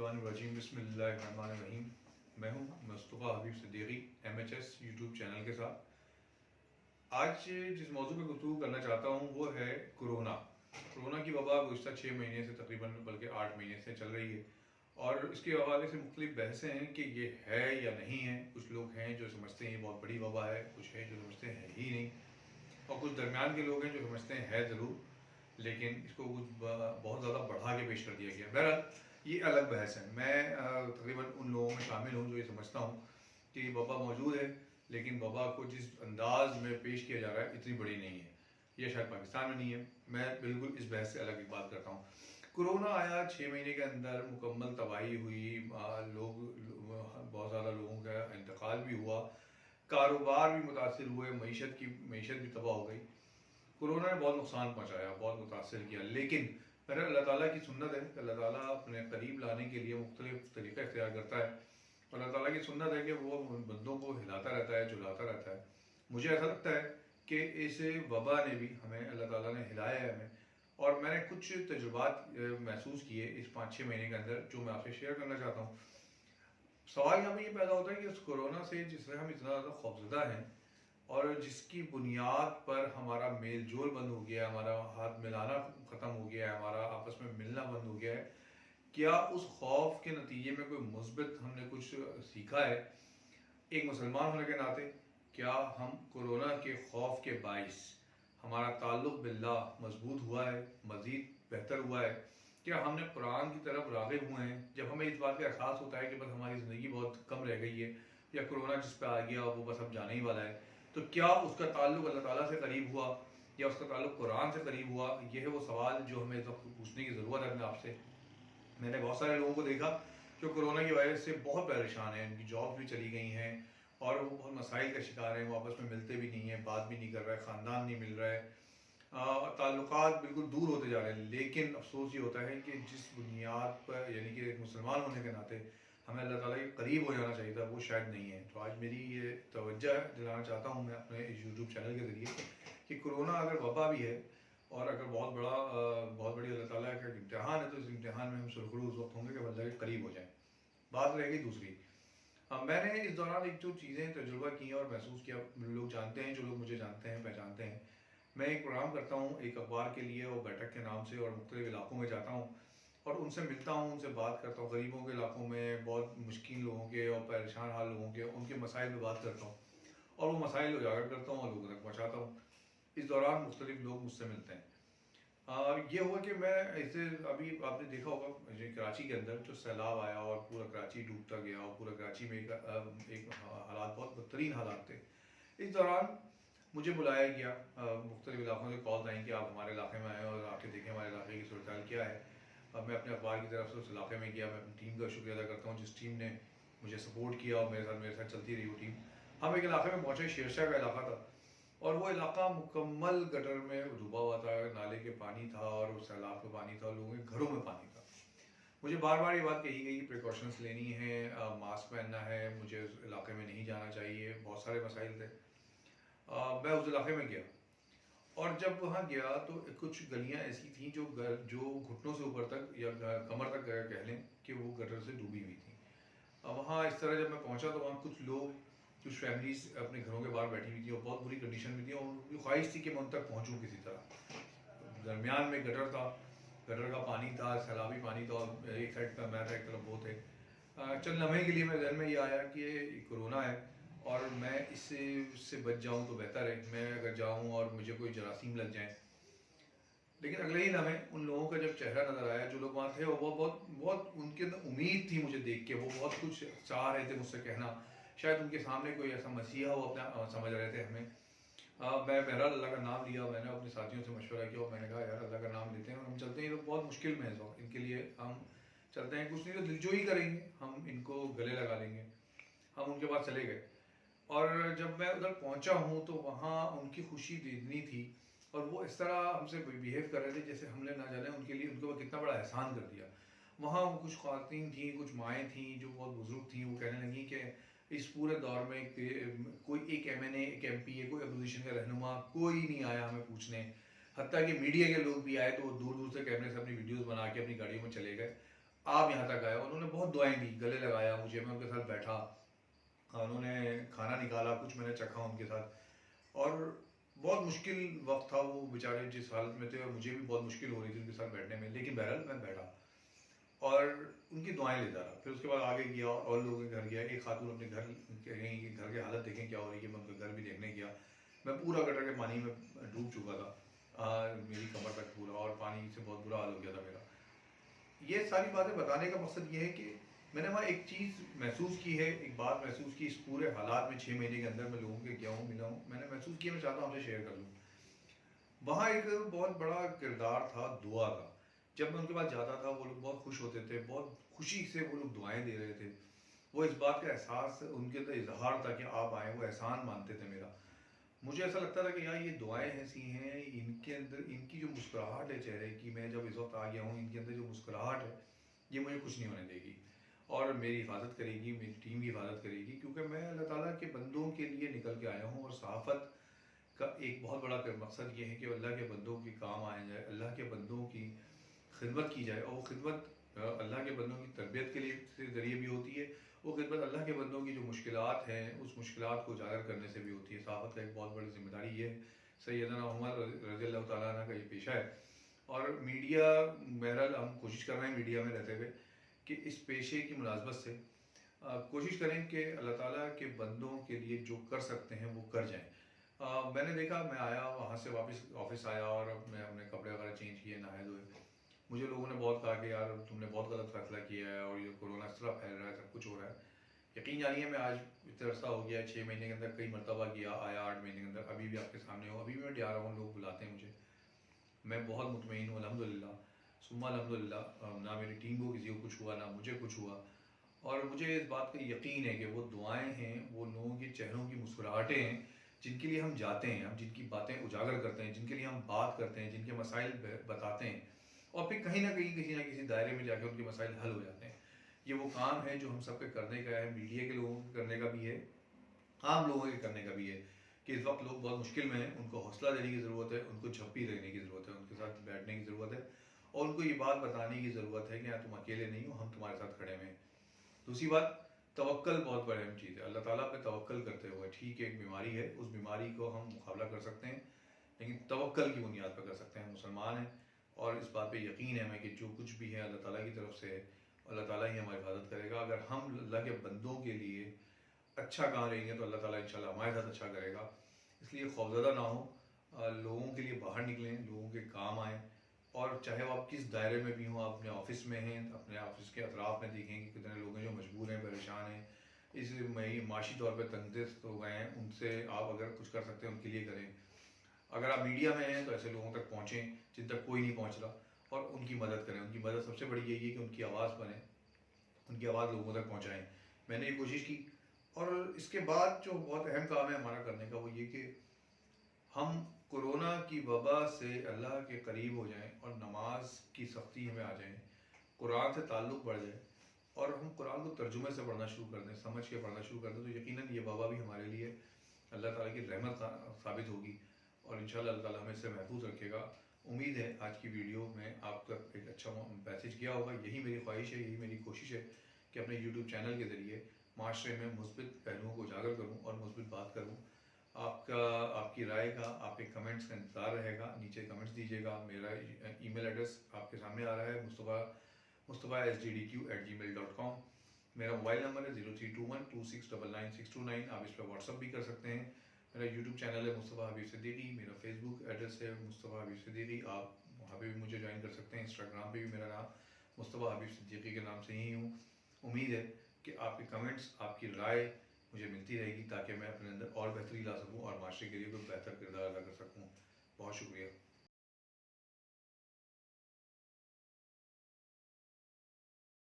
मिनशैतानिर्रजीम बिस्मिल्लाहिर्रहमानिर्रहीम। मैं हूँ मुस्तफ़ा हबीब सिद्दीकी MHS यूट्यूब चैनल के साथ। आज जिस मौजू पर गुफ्तगू करना चाहता हूँ वो है कोरोना की वबा गुज़श्ता 6 महीने से तकरीबन बल्कि 8 महीने से चल रही है और इसके हवाले से मुख्तलिफ बहसें हैं कि ये है या नहीं है। कुछ लोग हैं जो समझते हैं ये बहुत बड़ी वबा है, कुछ हैं जो समझते हैं ही नहीं, और कुछ दरमियान के लोग हैं जो समझते हैं है ज़रूर लेकिन इसको कुछ बहुत ज़्यादा बढ़ा के पेश कर दिया गया। बहरहाल ये अलग बहस है। मैं तकरीबन उन लोगों में शामिल हूँ जो ये समझता हूँ कि वबा मौजूद है लेकिन वबा को जिस अंदाज में पेश किया जा रहा है इतनी बड़ी नहीं है। ये शायद पाकिस्तान में नहीं है। मैं बिल्कुल इस बहस से अलग एक बात करता हूँ। कोरोना आया, 6 महीने के अंदर मुकम्मल तबाही हुई, बहुत ज़्यादा लोगों का इंतकाल भी हुआ, कारोबार भी मुतासर हुए, मीशत भी तबाह हो गई। कोरोना ने बहुत नुकसान पहुँचाया, बहुत मुतासर किया, लेकिन मेरा अल्लाह ताला की सुन्नत है कि अल्लाह ताला अपने करीब लाने के लिए मुख्तलिफ तरीक़ा इख्तियार करता है। और अल्लाह ताला की सुन्नत है कि वो बंदों को हिलाता रहता है, झुलाता रहता है। मुझे ऐसा लगता है कि इस वबा ने भी हमें, अल्लाह ताला ने हिलाया है हमें, और मैंने कुछ तजुर्बात महसूस किए इस 5-6 महीने के अंदर जो मैं आपसे शेयर करना चाहता हूँ। सवाल यहाँ पर ये पैदा होता है कि उस कोरोना से जिससे हम इतना ज़्यादा खौफज़दा हैं और जिसकी बुनियाद पर हमारा मेल जोल बंद हो गया है, हमारा हाथ मिलाना ख़त्म हो गया है, हमारा आपस में मिलना बंद हो गया है, क्या उस खौफ के नतीजे में कोई मुस्बित हमने कुछ सीखा है? एक मुसलमान होने के नाते क्या हम कोरोना के खौफ के बाइस हमारा ताल्लुक़ बिल्लाह मजबूत हुआ है, मज़ीद बेहतर हुआ है? क्या हमने कुरान की तरफ राग़िब हुए हैं? जब हमें इस बात का एहसास होता है कि बस हमारी ज़िंदगी बहुत कम रह गई है या कोरोना जिस पे आ गया वो बस अब जाने ही वाला है, तो क्या उसका ताल्लुक़ अल्लाह ताला से करीब हुआ या उसका ताल्लुक़ कुरान से करीब हुआ? ये है वो सवाल जो हमें इस वक्त पूछने की ज़रूरत है अपने आप से। मैंने बहुत सारे लोगों को देखा जो कोरोना की वजह से बहुत परेशान हैं, उनकी जॉब भी चली गई हैं और वो बहुत मसाइल का शिकार हैं। वो आपस में मिलते भी नहीं हैं, बात भी नहीं कर रहा है, ख़ानदान नहीं मिल रहा है, ताल्लुकात बिल्कुल दूर होते जा रहे हैं। लेकिन अफसोस ये होता है कि जिस बुनियाद पर, यानी कि एक मुसलमान होने के नाते हमें अल्लाह ताला के करीब हो जाना चाहिए था, वो शायद नहीं है। तो आज मेरी ये तवज्जो दिलाना चाहता हूँ मैं अपने इस यूट्यूब चैनल के ज़रिए कि कोरोना अगर वबा भी है और अगर बहुत बड़ी अल्लाह ताला का इम्तिहान है, तो इस इम्तिहान में हम सुरखरू उस वक्त होंगे कि अल्लाह के करीब हो जाएँ। बात रहेगी दूसरी, मैंने इस दौरान एक जो चीज़ें तजुर्बा की और महसूस किया, लोग जानते हैं, जो लोग मुझे जानते हैं, पहचानते हैं, मैं एक प्रोग्राम करता हूँ एक अखबार के लिए और बैठक के नाम से, और मुख्तलिफ इलाकों में जाता हूँ और उनसे मिलता हूँ, उनसे बात करता हूँ। गरीबों के इलाकों में, बहुत मुश्किल लोगों के और परेशान हाल लोगों के, उनके मसाइल पर बात करता हूँ और वो मसाइल उजागर करता हूँ और लोगों तक पहुँचाता हूँ। इस दौरान मुख्तलिफ लोग मुझसे मिलते हैं। ये हुआ कि मैं ऐसे, अभी आपने देखा होगा कराची के अंदर जो सैलाब आया और पूरा कराची डूबता गया और पूरा कराची में एक हालात, बहुत बदतरीन हालात थे। इस दौरान मुझे बुलाया गया, मुख्तलिफ इलाकों से कॉल्स आई कि आप हमारे इलाके में आए और आके देखें हमारे इलाके की सूरत क्या है। अब मैं अपने अखबार की तरफ से उस इलाके में गया। मैं अपनी टीम का शुक्रिया अदा करता हूँ जिस टीम ने मुझे सपोर्ट किया और मेरे साथ चलती रही वो टीम। हम एक इलाके में पहुँचे, शेरशाह का इलाका था और वो इलाका मुकम्मल गटर में डूबा हुआ था, नाले के पानी था और उस सैलाब का पानी था, लोगों के घरों में पानी था। मुझे बार बार ये बात कही गई कि प्रिकॉशंस लेनी है, मास्क पहनना है, मुझे उस इलाके में नहीं जाना चाहिए, बहुत सारे मसाइल थे। मैं उस इलाके में गया और जब वहाँ गया तो कुछ गलियाँ ऐसी थीं जो घुटनों से ऊपर तक या कमर तक कह लें कि वो गटर से डूबी हुई थी। वहाँ इस तरह जब मैं पहुँचा तो वहाँ कुछ लोग, कुछ फैमिलीज़ अपने घरों के बाहर बैठी हुई थी और बहुत बुरी कंडीशन में थी और उनकी ख्वाहिश थी कि मैं उन तक पहुँचूँ किसी तरह। दरमियान में गटर था, गटर का पानी था, सैलाबी पानी था और एक साइड पर मैं था, एक तरफ वो थे। चंद लम्हे के लिए मेरे जहन में ये आया कि ये कोरोना है और मैं इससे बच जाऊँ तो बेहतर है, मैं अगर जाऊँ और मुझे कोई जरासीम लग जाए। लेकिन अगले ही लम्हे उन लोगों का जब चेहरा नज़र आया, जो लोग वहाँ थे, वो बहुत बहुत उनके अंदर उम्मीद थी मुझे देख के, वो बहुत कुछ चाह रहे थे मुझसे कहना। शायद उनके सामने कोई ऐसा मसीहा वो अपना समझ रहे थे हमें। मैं बहरहाल अल्लाह का नाम लिया, मैंने अपने साथियों से मशवरा किया और मैंने कहा यार अल्लाह का नाम लेते हैं और हम चलते हैं। तो बहुत मुश्किल में है इस वक्त, इनके लिए हम चलते हैं, कुछ नहीं तो दिलजोई करेंगे, हम इनको गले लगा लेंगे। हम उनके पास चले गए और जब मैं उधर पहुंचा हूं तो वहाँ उनकी खुशी इतनी थी और वो इस तरह हमसे बिहेव कर रहे थे जैसे हमने ना जाने उनके लिए, उनके ऊपर कितना बड़ा एहसान कर दिया। वहाँ कुछ ख़वातीन थी, कुछ माएँ थीं जो बहुत बुज़ुर्ग थीं, वो कहने लगी कि इस पूरे दौर में कोई एक MNA, एक MP, कोई अपोजिशन का रहनुमा कोई नहीं आया हमें पूछने। हत्ता कि मीडिया के लोग भी आए तो वो दूर दूर से कैमरे से अपनी वीडियोज़ बना के अपनी गाड़ियों में चले गए। आप यहाँ तक आए। उन्होंने बहुत दुआएं दी, गले लगाया मुझे, मैं उनके साथ बैठा, उन्होंने खाना निकाला, कुछ मैंने चखा उनके साथ। और बहुत मुश्किल वक्त था, वो बेचारे जिस हालत में थे, और मुझे भी बहुत मुश्किल हो रही थी उनके साथ बैठने में, लेकिन बहरहाल मैं बैठा और उनकी दुआएं लेता रहा। फिर उसके बाद आगे गया और लोगों के घर गया। एक खातून अपने घर कहीं कि घर की हालत देखें क्या हो रही है, मैं उनके घर भी देखने गया। मैं पूरा गटर के पानी में डूब चुका था, मेरी कमर तक पूरा, और पानी से बहुत बुरा हाल हो गया था मेरा। ये सारी बातें बताने का मकसद ये है कि मैंने वहाँ एक चीज़ महसूस की है, एक बात महसूस की इस पूरे हालात में। 6 महीने के अंदर मैं लोगों के गया हूँ, मिला हूँ, मैंने महसूस किया, मैं चाहता हूँ आपसे शेयर कर लूँ। वहाँ एक बहुत बड़ा किरदार था दुआ का। जब मैं उनके पास जाता था, वो लोग बहुत खुश होते थे, बहुत खुशी से वो लोग दुआएं दे रहे थे। वो इस बात का एहसास उनके अंदर इजहार था कि आप आए, वो एहसान मानते थे मेरा। मुझे ऐसा लगता था कि यार ये दुआएं ऐसी हैं, इनके अंदर इनकी जो मुस्कुराहट है चेहरे की, मैं जब इस वक्त आ गया हूँ, इनके अंदर जो मुस्कुराहट है, ये मुझे कुछ नहीं होने देगी, और मेरी हिफाजत करेगी, मेरी टीम की हिफाजत करेगी, क्योंकि मैं अल्लाह ताला के बंदों के लिए निकल के आया हूँ। और सहाफ़त का एक बहुत बड़ा मकसद ये है कि अल्लाह के बंदों के काम आया जाए, अल्लाह के बंदों की खिदमत की जाए। और वो खिदमत अल्लाह के बंदों की तरबियत के लिए से ज़रिए भी होती है। वो खिदमत अल्लाह के बंदों की जो मुश्किलात हैं, उस मुश्किलात को उजागर करने से भी होती है। सहाफ़त का एक बहुत बड़ी ज़िम्मेदारी ये है। सैयदना उमर रज़ी अल्लाह तआला अन्हु का ये पेशा है। और मीडिया, बहरहाल हम कोशिश कर रहे हैं मीडिया में रहते हुए कि इस पेशे की मुलाजमत से कोशिश करें कि अल्लाह ताला के बंदों के लिए जो कर सकते हैं वो कर जाएं। मैंने देखा, मैं आया वहाँ से वापस ऑफिस आया, और मैं अपने कपड़े वगैरह चेंज किए, नहाए धोए। मुझे लोगों ने बहुत कहा कि यार तुमने बहुत गलत फैसला किया है, और ये कोरोना इस तरह फैल रहा है, सब कुछ हो रहा है। यकीन जानिए, मैं आज इतना अर्सा हो गया, 6 महीने के अंदर कई मरतबा किया, आया 8 महीने के अंदर, अभी भी आपके सामने हो, अभी भी मैं जा रहा हूँ, लोग बुलाते हैं मुझे। मैं बहुत मुतमईन हूँ अल्हम्दुलिल्लाह, सुम्मा अल्हम्दुलिल्लाह। ना मेरी टीम को किसी को कुछ हुआ, ना मुझे कुछ हुआ। और मुझे इस बात का यकीन है कि वो दुआएं हैं, वो लोगों के चेहरों की मुस्कुराहटें हैं, जिनके लिए हम जाते हैं, हम जिनकी बातें उजागर करते हैं, जिनके लिए हम बात करते हैं, जिनके मसाइल बताते हैं, और फिर कहीं ना कहीं किसी ना किसी दायरे में जाकर उनके मसाइल हल हो जाते हैं। ये वो काम है जो हम सबके करने का है, मीडिया के लोगों के करने का भी है, आम लोगों के करने का भी है। कि इस वक्त लोग बहुत मुश्किल में हैं, उनको हौसला देने की ज़रूरत है, उनको झप्पी देने की ज़रूरत है, उनके साथ बैठने की ज़रूरत है, और उनको ये बात बताने की ज़रूरत है कि यार तुम अकेले नहीं हो, हम तुम्हारे साथ खड़े हैं। दूसरी बात, तवक्कल बहुत बड़ी अहम चीज़ है। अल्लाह ताला पे तवक्कल करते हुए, ठीक है एक बीमारी है, उस बीमारी को हम मुकाबला कर सकते हैं, लेकिन तवक्कल की बुनियाद पर कर सकते हैं। मुसलमान हैं, और इस बात पे यकीन है हमें कि जो कुछ भी है अल्लाह ताला की तरफ से है, अल्लाह ताला ही हमारी हिफाजत करेगा। अगर हम अल्लाह के बंदों के लिए अच्छा काम रहेंगे तो अल्लाह ताला इंशाल्लाह हमारे साथ अच्छा करेगा। इसलिए खौफज़दा ना हो, लोगों के लिए बाहर निकलें, लोगों के काम आएँ। और चाहे वो आप किस दायरे में भी हों, आप अपने ऑफिस में हैं, अपने ऑफिस के अतराफ़ में देखें कि कितने लोग हैं जो मजबूर हैं, परेशान हैं, इस माशी तौर पर तंगदस्त हो गए हैं। उनसे आप अगर कुछ कर सकते हैं उनके लिए करें। अगर आप मीडिया में हैं तो ऐसे लोगों तक पहुँचें जिन तक कोई नहीं पहुँच रहा, और उनकी मदद करें। उनकी मदद सबसे बड़ी यही है कि उनकी आवाज़ बने, उनकी आवाज़ लोगों तक पहुँचाएँ। मैंने ये कोशिश की। और इसके बाद जो बहुत अहम काम है हमारा करने का, वो ये कि हम कोरोना की वबा से अल्लाह के करीब हो जाएं, और नमाज की सख्ती में आ जाएं, कुरान से ताल्लुक़ बढ़ जाए, और हम कुरान को तर्जुमे से पढ़ना शुरू कर दें, समझ के पढ़ना शुरू कर दें, तो यकीनन ये वबा भी हमारे लिए अल्लाह ताला की रहमत साबित होगी, और इंशाल्लाह अल्लाह ताला हमें इससे महफूज रखेगा। उम्मीद है आज की वीडियो में आप तक एक अच्छा मैसेज गया होगा। यही मेरी ख्वाहिश है, यही मेरी कोशिश है कि अपने यूट्यूब चैनल के ज़रिए माशरे में मुस्बित पहलुओं को उजागर करूँ और मुस्बित बात करूँ। आपका, आपकी राय का, आपके कमेंट्स का इंतज़ार रहेगा। नीचे कमेंट्स दीजिएगा। मेरा ईमेल एड्रेस आपके सामने आ रहा है, mustafa@sgdq@gmail.com। मेरा मोबाइल नंबर है 032126999629। आप इस पर व्हाट्सअप भी कर सकते हैं। मेरा यूट्यूब चैनल है मुस्तफ़ा हबीब सिद्दीकी। मेरा फेसबुक एड्रेस है मुस्तफ़ा हबीब सिद्दीकी, आप वहाँ पे भी मुझे ज्वाइन कर सकते हैं। इंस्टाग्राम पे भी मेरा नाम मुस्तफ़ा हबीब सिद्दीकी के नाम से ही हूँ। उम्मीद है कि आपके कमेंट्स, आपकी राय मुझे मिलती रहेगी, ताकि मैं अपने अंदर और बेहतरी ला सकूँ और माशरे के लिए कोई बेहतर किरदार अदा कर सकूँ। बहुत शुक्रिया।